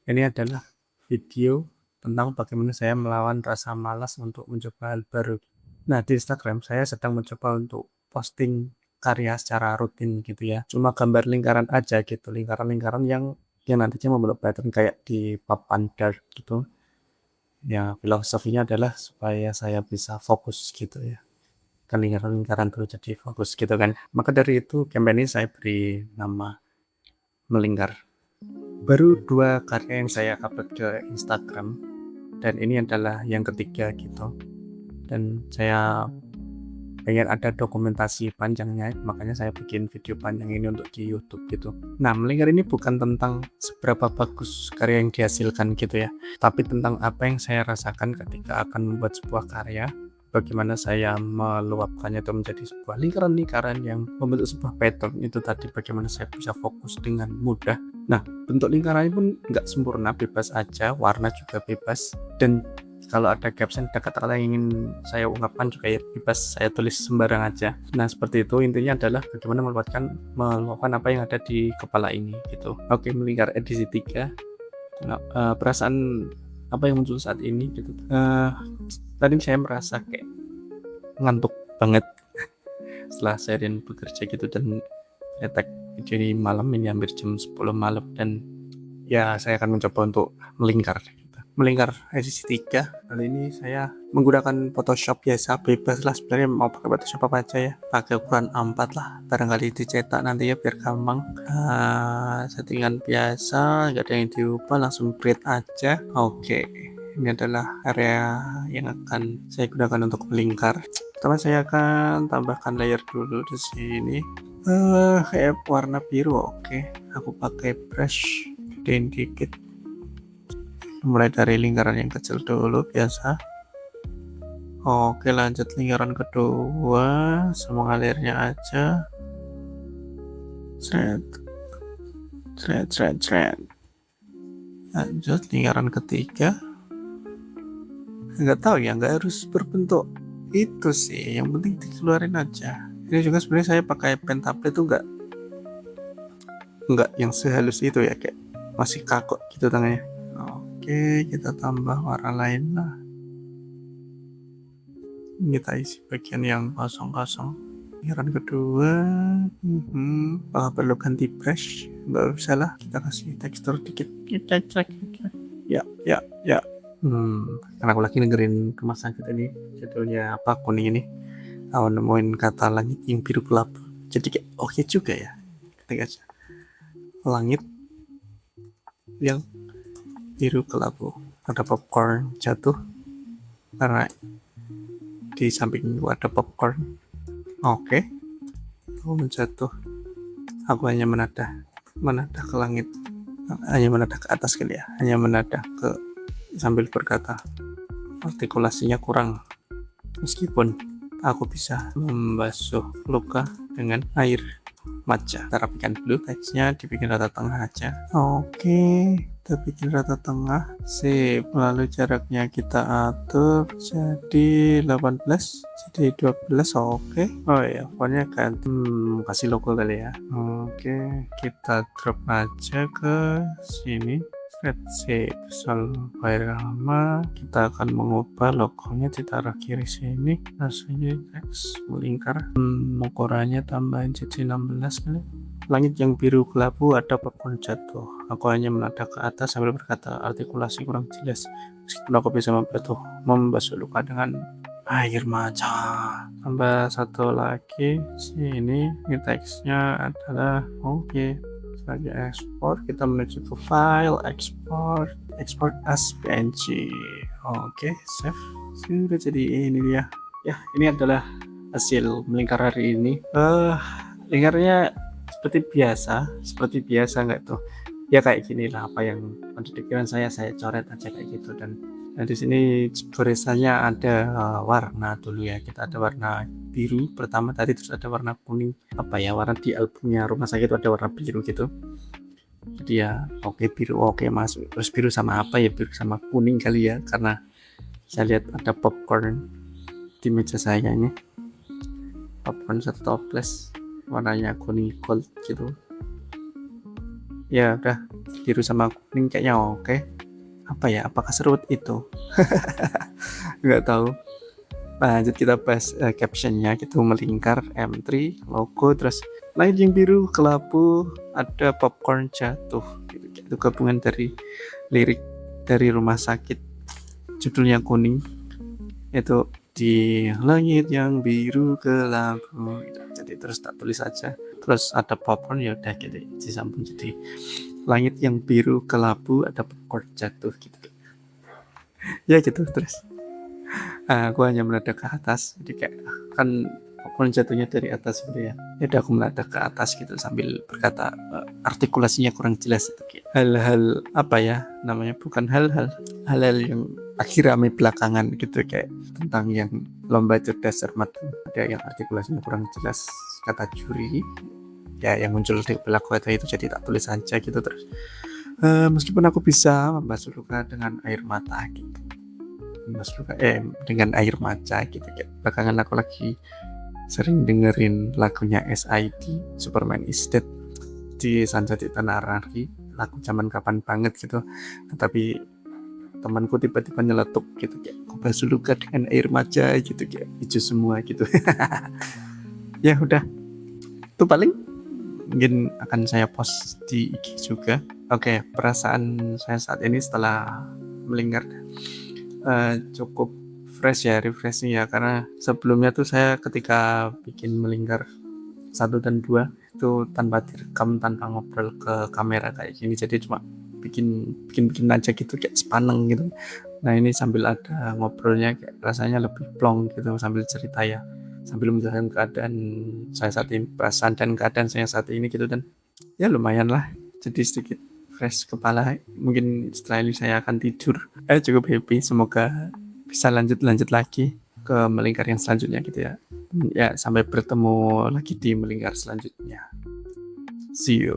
Ini adalah video tentang bagaimana saya melawan rasa malas untuk mencoba hal baru. Nah, di Instagram saya sedang mencoba untuk posting karya secara rutin gitu ya. Cuma gambar lingkaran aja gitu, lingkaran-lingkaran yang nantinya membentuk pattern kayak di papan dart gitu. Ya, filosofinya adalah supaya saya bisa fokus gitu ya. Kan lingkaran-lingkaran terus jadi fokus gitu kan. Maka dari itu campaign ini saya beri nama Melingkar. Baru 2 karya yang saya upload ke Instagram dan ini adalah yang ketiga gitu, dan saya pengen ada dokumentasi panjangnya, makanya saya bikin video panjang ini untuk di YouTube gitu. Nah, Melingkar ini bukan tentang seberapa bagus karya yang dihasilkan gitu ya, tapi tentang apa yang saya rasakan ketika akan membuat sebuah karya, bagaimana saya meluapkannya itu menjadi sebuah lingkaran-lingkaran yang membentuk sebuah pattern itu tadi, bagaimana saya bisa fokus dengan mudah. Nah, bentuk lingkarannya pun nggak sempurna, bebas aja, warna juga bebas, dan kalau ada caption, ada kata-kata yang ingin saya ungkapkan juga ya bebas saya tulis sembarang aja. Nah, seperti itu, intinya adalah bagaimana meluapkan apa yang ada di kepala ini gitu. Oke, Melingkar edisi 3. Nah, perasaan apa yang muncul saat ini gitu. Tadi saya merasa kayak ngantuk banget setelah seharian bekerja gitu, dan saya tag video ini malam, ini hampir jam 10 malam, dan ya saya akan mencoba untuk melingkar gitu. Melingkar edisi 3. Kali ini saya menggunakan Photoshop biasa, bebas lah sebenarnya mau pakai Photoshop apa aja ya, pakai ukuran A4 lah, barangkali dicetak nanti ya biar gampang. Settingan biasa, nggak ada yang diubah, langsung create aja. Oke, ini adalah area yang akan saya gunakan untuk melingkar. Pertama saya akan tambahkan layer dulu di sini. Kayak warna biru. Oke, aku pakai brush, gedein dikit. Mulai dari lingkaran yang kecil dulu biasa. Oke, lanjut lingkaran kedua, semua alirnya aja. Thread. Lanjut lingkaran ketiga. Nggak tahu ya, nggak harus berbentuk itu sih, yang penting dikeluarin aja. Ini juga sebenarnya saya pakai pen tablet tuh nggak yang sehalus itu ya, kayak masih kaku gitu tangannya. Oke, kita tambah warna lain lah. Kita isi bagian yang kosong-kosong. Lingkaran kedua, apakah perlu ganti brush? Nggak usah lah, kita kasih tekstur dikit. Ya. Karena aku lagi dengerin Rumah Sakit ini, judulnya apa, kuning ini. Aku nemuin kata langit yang biru kelabu. Jadi kayak oke juga ya. Ketik aja langit yang biru kelabu. Ada popcorn jatuh karena di samping ada popcorn. Oke. Jatuh. Aku hanya menadah ke langit. Hanya menadah ke atas kali ya. Hanya menadah ke sambil berkata. Artikulasinya kurang. Meskipun aku bisa membasuh luka dengan air matcha. Kita rapikan dulu teksnya, dibikin rata tengah aja. Oke, kita bikin rata tengah. Sip, lalu jaraknya kita atur jadi 18, jadi 12. Oke. Oh ya, fontnya ganti. Kasih logo kali ya. Oke, kita drop aja ke sini. Sip, file lama. Kita akan mengubah logonya, ditaruh kiri sini. Hasilnya teks melingkar. Ukurannya tambahin jadi 16 kali. Langit yang biru kelabu, ada popcorn jatuh. Aku hanya menatap ke atas sambil berkata, artikulasi kurang jelas. Meskipun aku bisa membasuh luka dengan air mata. Tambah satu lagi sini. Ini teksnya adalah oke. Lagi ekspor, kita menuju ke file, export as PNG. Oke, save. Sudah jadi ini dia. Ya, ini adalah hasil melingkar hari ini. Lingkarnya seperti biasa nggak tuh? Ya kayak gini lah, apa yang ada di pikiran saya coret aja kayak gitu. Dan di sini goresannya ada warna dulu ya. Kita ada warna biru pertama tadi, terus ada warna kuning. Apa ya, warna di albumnya Rumah Sakit itu ada warna biru gitu. Jadi ya oke, biru oke masuk. Terus biru sama apa ya, biru sama kuning kali ya, karena saya lihat ada popcorn di meja saya ini. Popcorn satu toples warnanya kuning gold gitu. Ya udah, biru sama kuning kayaknya oke. Apa ya, apakah serut itu? Nggak tahu. Lanjut kita bahas captionnya gitu, melingkar M3 logo, terus langit yang biru kelabu, ada popcorn jatuh gitu. Itu gabungan dari lirik dari Rumah Sakit, judulnya kuning, itu di langit yang biru kelabu gitu. Jadi terus tak tulis aja, terus ada popcorn, ya udah gitu disambung jadi langit yang biru kelabu, ada popcorn jatuh gitu ya gitu. Terus aku hanya menadap ke atas, jadi kayak kan popcorn jatuhnya dari atas gitu ya. Jadi aku menadap ke atas gitu sambil berkata, artikulasinya kurang jelas itu kayak hal-hal apa ya namanya, bukan hal-hal yang akhir rame belakangan gitu, kayak tentang yang lomba cerdas cermat, ada yang artikulasinya kurang jelas kata juri ya yang muncul di belakang kata itu, jadi tak tulis aja gitu. Terus meskipun aku bisa membasuh luka dengan air mata gitu, dengan air mata gitu, kayak belakangan aku lagi sering dengerin lagunya SID, Superman is Dead, di Sanjati Tanah Anarki, lagu zaman kapan banget gitu. Nah, tapi temanku tiba-tiba nyeletuk gitu, kayak aku basuh luka dengan air mata gitu, kayak hijau semua gitu. Ya udah, itu paling mungkin akan saya post di IG juga. Oke, perasaan saya saat ini setelah melingkar cukup fresh ya, refreshing ya, karena sebelumnya tuh saya ketika bikin melingkar 1 dan 2 itu tanpa direkam, tanpa ngobrol ke kamera kayak gini, jadi cuma bikin aja gitu, kayak sepaneng gitu. Nah ini sambil ada ngobrolnya, kayak rasanya lebih plong gitu, sambil cerita ya, sambil menjelaskan keadaan saya saat ini, perasaan dan keadaan saya saat ini gitu. Dan ya lumayan lah, jadi sedikit fresh kepala. Mungkin setelah ini saya akan tidur cukup happy, semoga bisa lanjut lagi ke melingkar yang selanjutnya gitu ya. Ya sampai bertemu lagi di melingkar selanjutnya, see you.